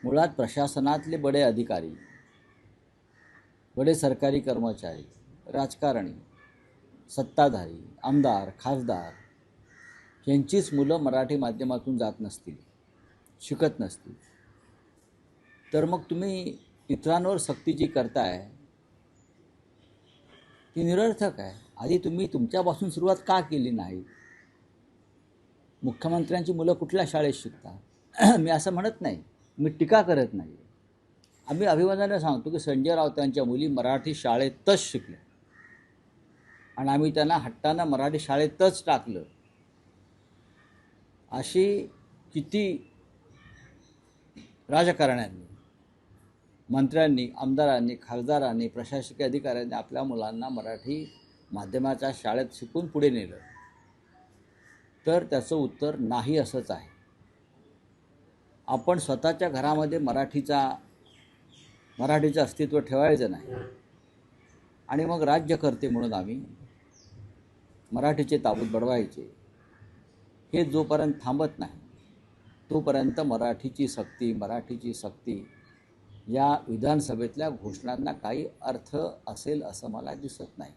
मुळात प्रशासनातले बडे अधिकारी, बडे सरकारी कर्मचारी, राजकारणी, सत्ताधारी, आमदार, खासदार यांचीच मुलं मराठी माध्यमातून जात नसतील, शिकत नसतील, तर मग तुम्ही इतरांवर सक्ती जी करताय ती निरर्थक आहे. आधी तुम्ही तुमच्यापासून सुरुवात का केली नाही? मुख्यमंत्र्यांची मुलं कुठल्या शाळेत शिकतात? मी असं म्हणत नाही, मी टीका करत नाही. आम्ही अभिमानाने सांगतो की संजय राऊतांच्या मुली मराठी शाळेतच शिकल्या आणि आम्ही त्यांना हट्टानं मराठी शाळेतच टाकलं. अशी किती राजकारण्यांनी, मंत्र्यांनी, आमदारांनी, खासदारांनी, प्रशासकीय अधिकाऱ्यांनी आपल्या मुलांना मराठी माध्यमाच्या शाळेत शिकून पुढे नेलं? तर त्याचं उत्तर नाही असंच आहे. आपण स्वतःच्या घरामध्ये मराठीचं अस्तित्व ठेवायचं नाही आणि मग राज्यकर्ते म्हणून आम्ही मराठीचे ताबूत बडवायचे, हे जोपर्यंत थांबत नाही तोपर्यंत मराठीची सक्ती या विधानसभेतल्या घोषणांना काही अर्थ असेल असं मला दिसत नाही.